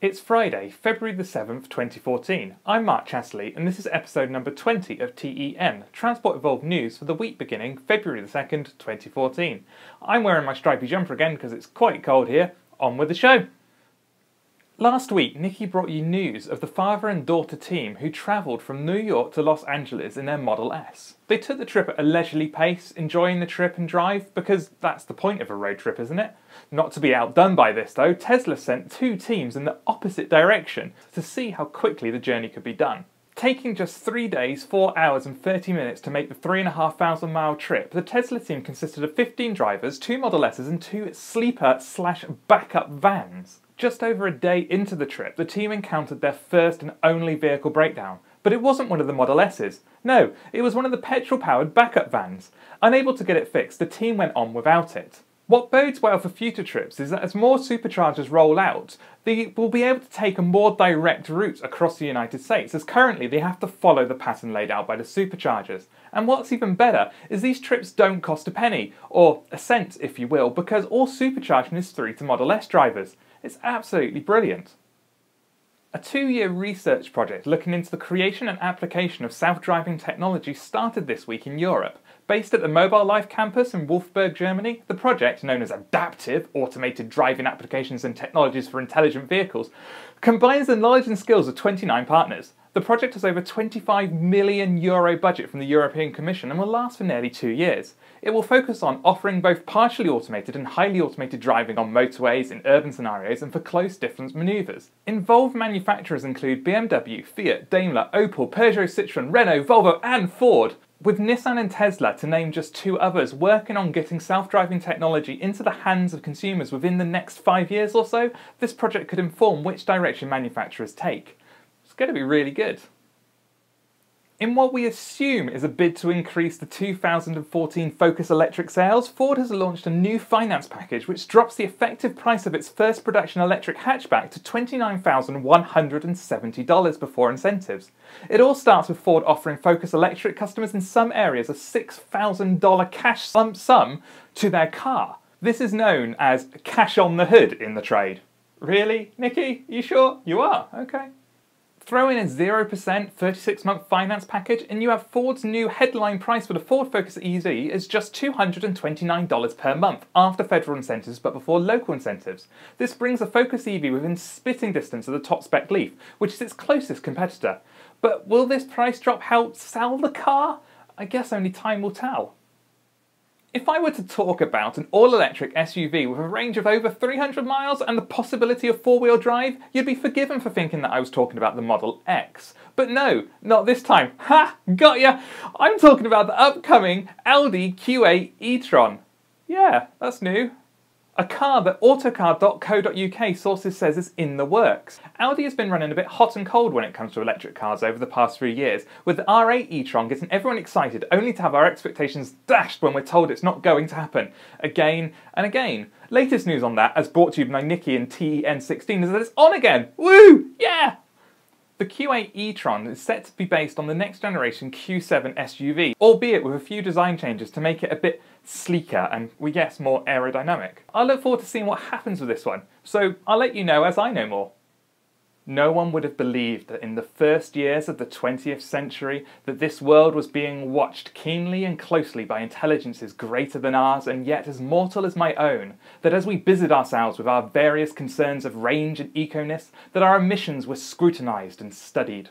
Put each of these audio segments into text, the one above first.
It's Friday, February the 7th, 2014. I'm Mark Chasley, and this is episode number 20 of T.E.N, Transport Evolved News for the week beginning February the 2nd, 2014. I'm wearing my stripy jumper again because it's quite cold here. On with the show! Last week, Nikki brought you news of the father and daughter team who travelled from New York to Los Angeles in their Model S. They took the trip at a leisurely pace, enjoying the trip and drive, because that's the point of a road trip, isn't it? Not to be outdone by this though, Tesla sent two teams in the opposite direction to see how quickly the journey could be done. Taking just 3 days, 4 hours and 30 minutes to make the 3,500 mile trip, the Tesla team consisted of 15 drivers, 2 Model S's and 2 sleeper/backup vans. Just over a day into the trip, the team encountered their first and only vehicle breakdown. But it wasn't one of the Model S's. No, it was one of the petrol-powered backup vans. Unable to get it fixed, the team went on without it. What bodes well for future trips is that as more superchargers roll out, they will be able to take a more direct route across the United States, as currently they have to follow the pattern laid out by the superchargers. And what's even better is these trips don't cost a penny, or a cent if you will, because all supercharging is free to Model S drivers. It's absolutely brilliant. A 2-year research project looking into the creation and application of self-driving technology started this week in Europe. Based at the Mobile Life campus in Wolfsburg, Germany, the project, known as Adaptive Automated Driving Applications and Technologies for Intelligent Vehicles, combines the knowledge and skills of 29 partners. The project has over €25 million budget from the European Commission and will last for nearly 2 years. It will focus on offering both partially automated and highly automated driving on motorways, in urban scenarios and for close distance manoeuvres. Involved manufacturers include BMW, Fiat, Daimler, Opel, Peugeot, Citroën, Renault, Volvo and Ford, with Nissan and Tesla, to name just 2 others, working on getting self-driving technology into the hands of consumers within the next 5 years or so. This project could inform which direction manufacturers take. It's going to be really good. In what we assume is a bid to increase the 2014 Focus electric sales, Ford has launched a new finance package which drops the effective price of its first production electric hatchback to $29,170 before incentives. It all starts with Ford offering Focus electric customers in some areas a $6,000 cash lump sum to their car. This is known as cash on the hood in the trade. Really, Nikki? You sure? You are? Okay. Throw in a 0% 36-month finance package and you have Ford's new headline price for the Ford Focus EV is just $229 per month after federal incentives but before local incentives. This brings the Focus EV within spitting distance of the top spec Leaf, which is its closest competitor. But will this price drop help sell the car? I guess only time will tell. If I were to talk about an all-electric SUV with a range of over 300 miles and the possibility of 4-wheel drive, you'd be forgiven for thinking that I was talking about the Model X. But no, not this time. Ha! Got ya! I'm talking about the upcoming Audi Q8 E-Tron. Yeah, that's new. A car that autocar.co.uk sources says is in the works. Audi has been running a bit hot and cold when it comes to electric cars over the past 3 years, with the R8 e-tron getting everyone excited only to have our expectations dashed when we're told it's not going to happen. Again and again. Latest news on that, as brought to you by Nikki and T.E.N 16, is that it's on again! Woo! Yeah! The Q8 e-tron is set to be based on the next generation Q7 SUV, albeit with a few design changes to make it a bit sleeker and, we guess, more aerodynamic. I look forward to seeing what happens with this one, so I'll let you know as I know more. No one would have believed that in the first years of the 20th century that this world was being watched keenly and closely by intelligences greater than ours and yet as mortal as my own, that as we busied ourselves with our various concerns of range and eco-ness, that our emissions were scrutinised and studied.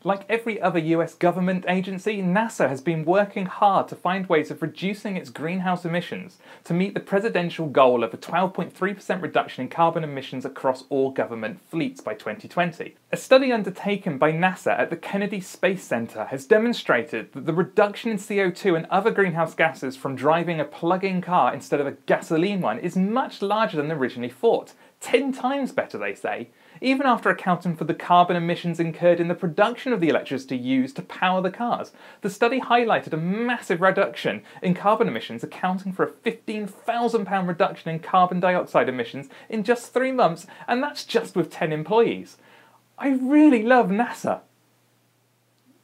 Like every other US government agency, NASA has been working hard to find ways of reducing its greenhouse emissions to meet the presidential goal of a 12.3% reduction in carbon emissions across all government fleets by 2020. A study undertaken by NASA at the Kennedy Space Center has demonstrated that the reduction in CO2 and other greenhouse gases from driving a plug-in car instead of a gasoline one is much larger than originally thought. 10 times better, they say, even after accounting for the carbon emissions incurred in the production of the electricity used to power the cars. The study highlighted a massive reduction in carbon emissions, accounting for a £15,000 reduction in carbon dioxide emissions in just 3 months, and that's just with 10 employees. I really love NASA.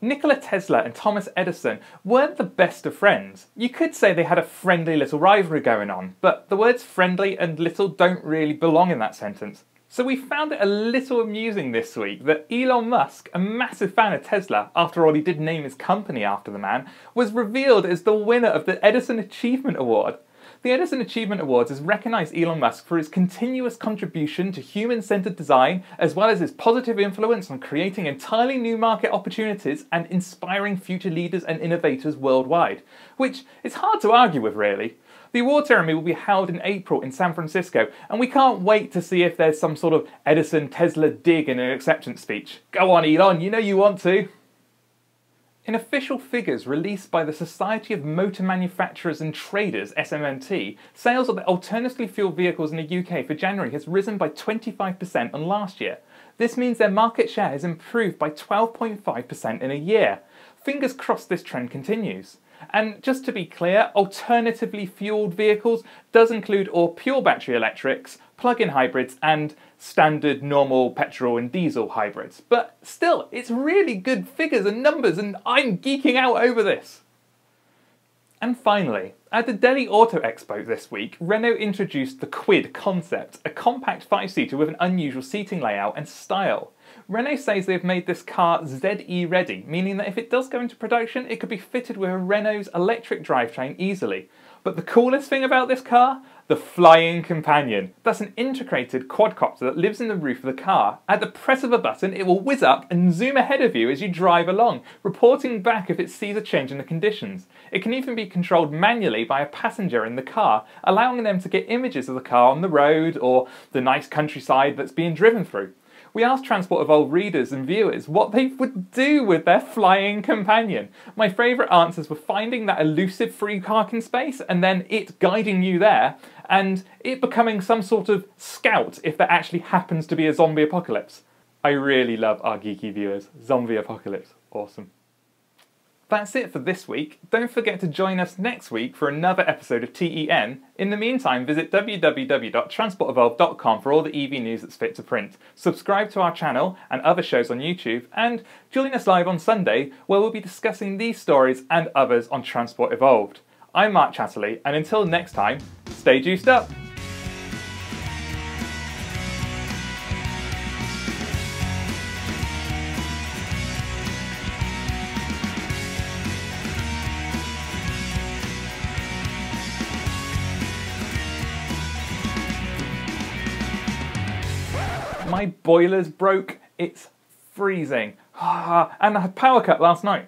Nikola Tesla and Thomas Edison weren't the best of friends. You could say they had a friendly little rivalry going on, but the words friendly and little don't really belong in that sentence. So we found it a little amusing this week that Elon Musk, a massive fan of Tesla, after all he did name his company after the man, was revealed as the winner of the Edison Achievement Award. The Edison Achievement Awards has recognised Elon Musk for his continuous contribution to human-centred design, as well as his positive influence on creating entirely new market opportunities and inspiring future leaders and innovators worldwide. Which is hard to argue with, really. The award ceremony will be held in April in San Francisco, and we can't wait to see if there's some sort of Edison Tesla dig in an acceptance speech. Go on, Elon, you know you want to. In official figures released by the Society of Motor Manufacturers and Traders, SMMT, sales of the alternatively fueled vehicles in the UK for January has risen by 25% on last year. This means their market share has improved by 12.5% in a year. Fingers crossed this trend continues. And just to be clear, alternatively fueled vehicles does include all pure battery electrics, plug-in hybrids and standard normal petrol and diesel hybrids. But still, it's really good figures and numbers and I'm geeking out over this. And finally, at the Delhi Auto Expo this week, Renault introduced the Kwid concept, a compact 5-seater with an unusual seating layout and style. Renault says they've made this car ZE ready, meaning that if it does go into production, it could be fitted with a Renault's electric drivetrain easily. But the coolest thing about this car? The Flying Companion. That's an integrated quadcopter that lives in the roof of the car. At the press of a button, it will whiz up and zoom ahead of you as you drive along, reporting back if it sees a change in the conditions. It can even be controlled manually by a passenger in the car, allowing them to get images of the car on the road or the nice countryside that's being driven through. We asked Transport Evolved readers and viewers what they would do with their Flying Companion. My favourite answers were finding that elusive free parking space and then it guiding you there, and it becoming some sort of scout if there actually happens to be a zombie apocalypse. I really love our geeky viewers. Zombie apocalypse. Awesome. That's it for this week. Don't forget to join us next week for another episode of T.E.N. In the meantime, visit www.transportevolved.com for all the EV news that's fit to print. Subscribe to our channel and other shows on YouTube, and join us live on Sunday where we'll be discussing these stories and others on Transport Evolved. I'm Mark Chatterley, and until next time, stay juiced up! My boiler's broke, it's freezing. And I had power cut last night.